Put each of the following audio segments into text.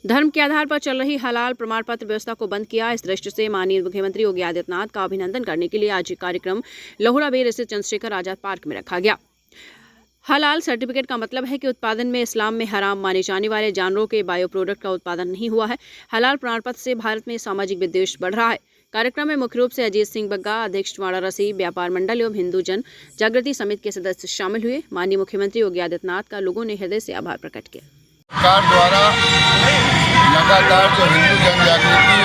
धर्म के आधार पर चल रही हलाल प्रमाण पत्र व्यवस्था को बंद किया। इस दृष्टि से माननीय मुख्यमंत्री योगी आदित्यनाथ का अभिनंदन करने के लिए आज कार्यक्रम लोहड़ाबेर स्थित चंद्रशेखर आजाद पार्क में रखा गया। हलाल सर्टिफिकेट का मतलब है कि उत्पादन में इस्लाम में हराम माने जाने वाले जानवरों के बायो प्रोडक्ट का उत्पादन नहीं हुआ है। हलाल प्रमाण पत्र से भारत में सामाजिक विद्वेष बढ़ रहा है। कार्यक्रम में मुख्य रूप से अजीत सिंह बग्गा, अध्यक्ष वाराणसी व्यापार मंडल एवं हिंदू जन जागृति समिति के सदस्य शामिल हुए। माननीय मुख्यमंत्री योगी आदित्यनाथ का लोगों ने हृदय से आभार प्रकट किया। सरकार द्वारा लगातार जो हिंदू जन जागृति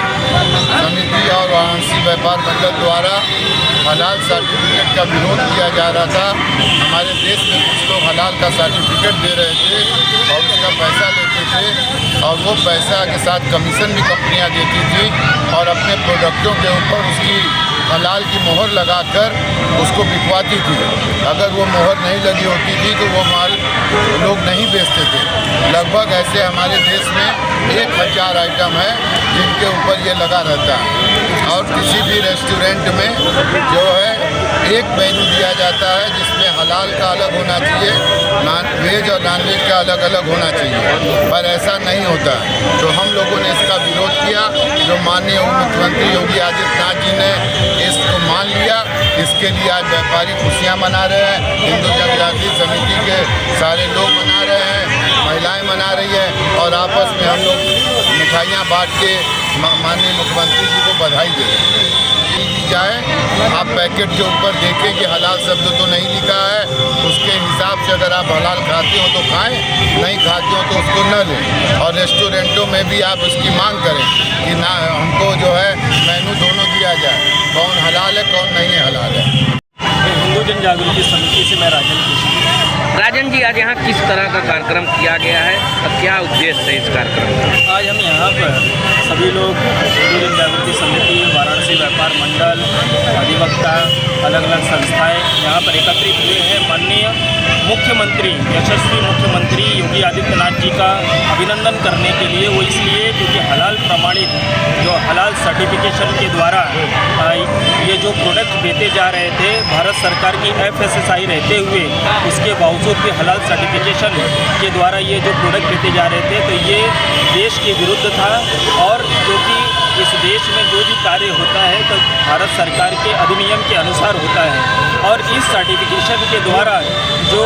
समिति और वाराणसी व्यापार मंडल द्वारा हलाल सर्टिफिकेट का विरोध किया जा रहा था। हमारे देश में कुछ लोग हलाल का सर्टिफिकेट दे रहे थे और उसका पैसा लेते थे और वो पैसा के साथ कमीशन भी कंपनियां देती थी और अपने प्रोडक्टों के ऊपर उसकी हलाल की मोहर लगाकर उसको बिकवाती थी। अगर वो मोहर नहीं लगी होती थी तो वो माल लोग नहीं बेचते थे। लगभग ऐसे हमारे देश में 1000 आइटम है जिनके ऊपर ये लगा रहता है और किसी भी रेस्टोरेंट में जो है एक मेन्यू दिया जाता है जिसमें हलाल का अलग होना चाहिए, वेज और नॉन वेज का अलग अलग होना चाहिए, पर ऐसा नहीं होता। तो हम लोगों ने इसका विरोध किया। जो माननीय मुख्यमंत्री योगी आदित्यनाथ जी ने इसको मान लिया, इसके लिए आज व्यापारी खुशियाँ मना रहे हैं, हिंदू जन जागृति समिति के सारे लोग मना रहे हैं, महिलाएं मना रही है और आपस में हम लोग मिठाइयाँ बांट के माननीय मुख्यमंत्री जी को बधाई दे रहे हैं। दी जाए, आप पैकेट के ऊपर देखें कि हलाल शब्द तो नहीं लिखा है, उसके हिसाब से अगर आप हलाल खाते हो तो खाएं, नहीं खाते हो तो उसको न लें। और रेस्टोरेंटों में भी आप उसकी मांग करें कि ना हमको जो है मेनू दोनों दिया जाए, कौन हलाल है कौन नहीं है हलाल है। हिंदू जन जागृति समिति से मैं राजन जी, आज यहाँ किस तरह का कार्यक्रम किया गया है और क्या उद्देश्य है इस कार्यक्रम का? आज हम यहाँ पर सभी लोग हिंदू जन जागृति समिति, वाराणसी व्यापार मंडल, अधिवक्ता, अलग अलग संस्थाएं यहाँ पर एकत्रित हुए हैं। माननीय मुख्यमंत्री, यशस्वी मुख्यमंत्री योगी आदित्यनाथ जी का अभिनंदन करने के लिए। वो इसलिए क्योंकि हलाल प्रमाणित जो हलाल सर्टिफिकेशन के द्वारा ये जो प्रोडक्ट बेचे जा रहे थे, भारत सरकार की FSSAI रहते हुए उसके बावजूद भी हलाल सर्टिफिकेशन के द्वारा ये जो प्रोडक्ट बेचे जा रहे थे, तो ये देश के विरुद्ध था। और क्योंकि इस देश में जो भी कार्य होता है तो भारत सरकार के अधिनियम के अनुसार होता है और इस सर्टिफिकेशन के द्वारा जो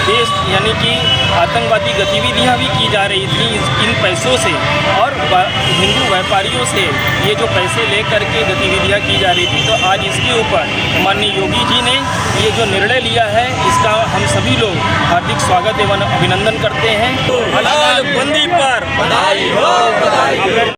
देश यानी कि आतंकवादी गतिविधियां भी की जा रही थी इन पैसों से और हिंदू व्यापारियों से ये जो पैसे लेकर के गतिविधियां की जा रही थी, तो आज इसके ऊपर माननीय योगी जी ने ये जो निर्णय लिया है, इसका हम सभी लोग हार्दिक स्वागत एवं अभिनंदन करते हैं। हलाल बंदी पर बधाई